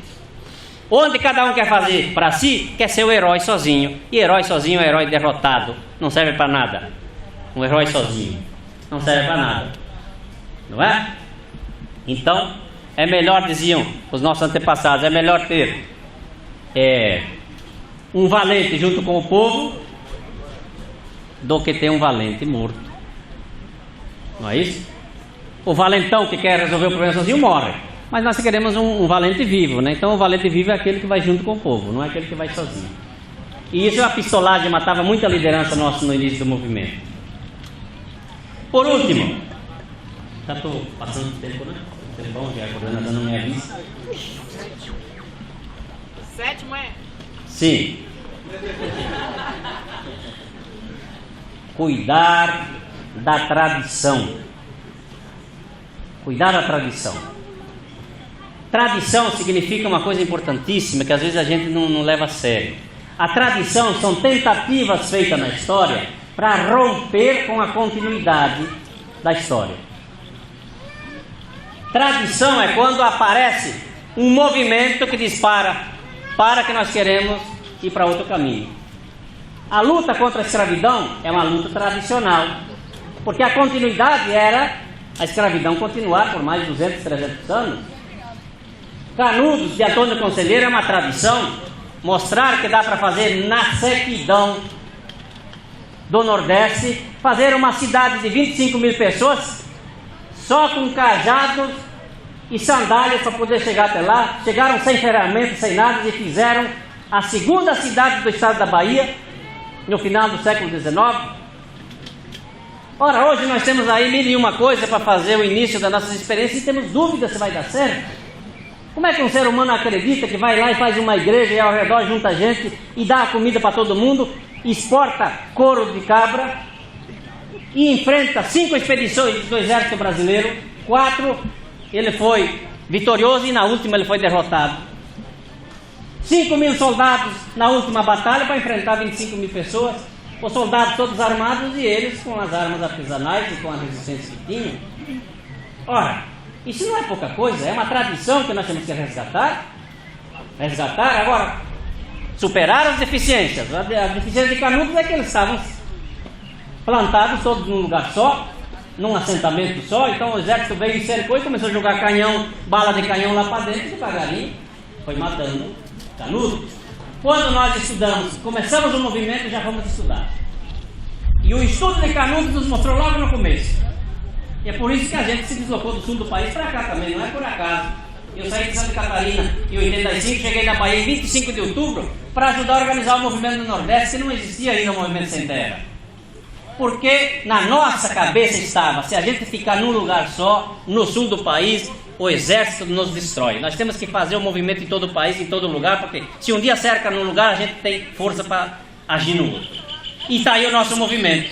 Onde cada um quer fazer para si, quer ser o herói sozinho. E herói sozinho é herói derrotado, não serve para nada. Um herói sozinho não serve para nada, não é? Então, é melhor, diziam os nossos antepassados, é melhor ter um valente junto com o povo do que ter um valente morto. Não é isso? O valentão que quer resolver o problema sozinho morre. Mas nós queremos um valente vivo, né? Então o valente vivo é aquele que vai junto com o povo, não é aquele que vai sozinho. E isso é uma pistolagem, matava muita liderança nossa no início do movimento. Por último, já estou passando o tempo, né? O tempão que a coordenadora não me avisa. Sétimo é? Sim. Cuidar da tradição. Cuidar da tradição. Tradição significa uma coisa importantíssima que às vezes a gente não leva a sério. A tradição são tentativas feitas na história para romper com a continuidade da história. Tradição é quando aparece um movimento que diz para que nós queremos ir para outro caminho. A luta contra a escravidão é uma luta tradicional, porque a continuidade era a escravidão continuar por mais de 200, 300 anos. Canudos de Antônio Conselheiro é uma tradição, mostrar que dá para fazer na sequidão do Nordeste, fazer uma cidade de 25 mil pessoas, só com cajados e sandálias para poder chegar até lá. Chegaram sem ferramentas, sem nada, e fizeram a segunda cidade do estado da Bahia, no final do século XIX. Ora, hoje nós temos aí 1001 coisa para fazer o início das nossas experiências e temos dúvidas se vai dar certo. Como é que um ser humano acredita que vai lá e faz uma igreja e ao redor junta gente e dá a comida para todo mundo, exporta couro de cabra e enfrenta 5 expedições do exército brasileiro, 4 ele foi vitorioso e na última ele foi derrotado. 5 mil soldados na última batalha para enfrentar 25 mil pessoas, os soldados todos armados e eles com as armas artesanais e com a resistência que tinham. Ora, isso não é pouca coisa, é uma tradição que nós temos que resgatar. Agora, superar as deficiências. As deficiências de Canudos é que eles estavam plantados todos num lugar só, num assentamento só. Então o exército veio e cercou e começou a jogar canhão, bala de canhão lá para dentro e devagarinho foi matando Canudos. Quando nós estudamos, começamos o movimento, já vamos estudar. E o estudo de Canudos nos mostrou logo no começo. E é por isso que a gente se deslocou do sul do país para cá também, não é por acaso. Eu saí de Santa Catarina em 85, cheguei na Bahia em 25 de outubro para ajudar a organizar o movimento no Nordeste, que não existia ainda o movimento sem terra. porque na nossa cabeça estava, se a gente ficar num lugar só, no sul do país, o exército nos destrói. Nós temos que fazer um movimento em todo o país, em todo lugar, porque se um dia cerca num lugar, a gente tem força para agir no outro. E está aí o nosso movimento.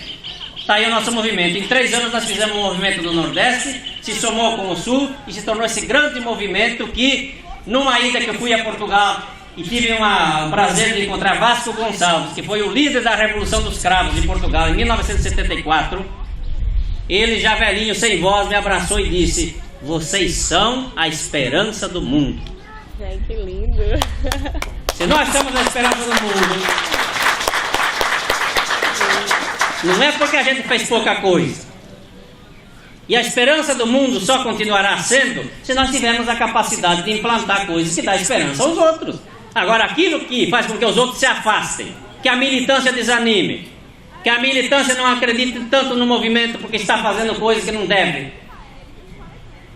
Está aí o nosso movimento. Em 3 anos nós fizemos um movimento no Nordeste, se somou com o Sul e se tornou esse grande movimento que, numa ida que eu fui a Portugal e tive o prazer de encontrar Vasco Gonçalves, que foi o líder da Revolução dos Cravos de Portugal em 1974, ele já velhinho, sem voz, me abraçou e disse: vocês são a esperança do mundo. Ai, que lindo. Se nós somos a esperança do mundo, não é porque a gente fez pouca coisa. E a esperança do mundo só continuará sendo se nós tivermos a capacidade de implantar coisas que dão esperança aos outros. Agora, aquilo que faz com que os outros se afastem, que a militância desanime, que a militância não acredite tanto no movimento porque está fazendo coisas que não deve,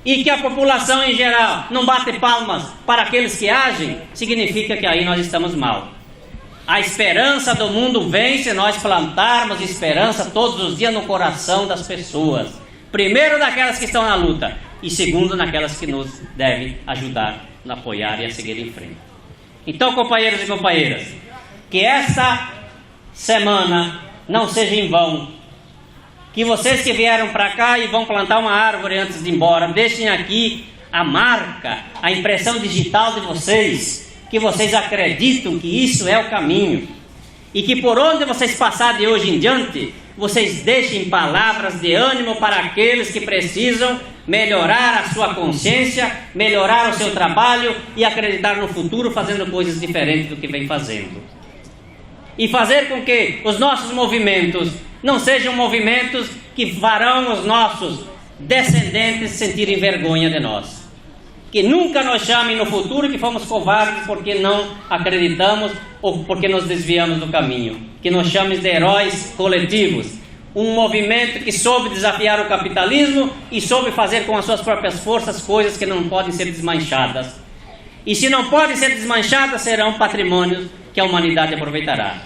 e que a população em geral não bate palmas para aqueles que agem, significa que aí nós estamos mal. A esperança do mundo vem se nós plantarmos esperança todos os dias no coração das pessoas. Primeiro daquelas que estão na luta e segundo naquelas que nos devem ajudar, apoiar e a seguir em frente. Então, companheiros e companheiras, que essa semana não seja em vão. Que vocês que vieram para cá e vão plantar uma árvore antes de ir embora, deixem aqui a marca, a impressão digital de vocês, que vocês acreditam que isso é o caminho. E que por onde vocês passarem de hoje em diante, vocês deixem palavras de ânimo para aqueles que precisam melhorar a sua consciência, melhorar o seu trabalho e acreditar no futuro fazendo coisas diferentes do que vem fazendo. E fazer com que os nossos movimentos não sejam movimentos que farão os nossos descendentes sentirem vergonha de nós. Que nunca nos chamem no futuro que fomos covardes porque não acreditamos ou porque nos desviamos do caminho. Que nos chamem de heróis coletivos. Um movimento que soube desafiar o capitalismo e soube fazer com as suas próprias forças coisas que não podem ser desmanchadas. E se não podem ser desmanchadas, serão patrimônios que a humanidade aproveitará.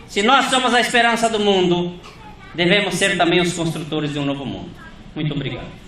Se nós somos a esperança do mundo, devemos ser também os construtores de um novo mundo. Muito obrigado.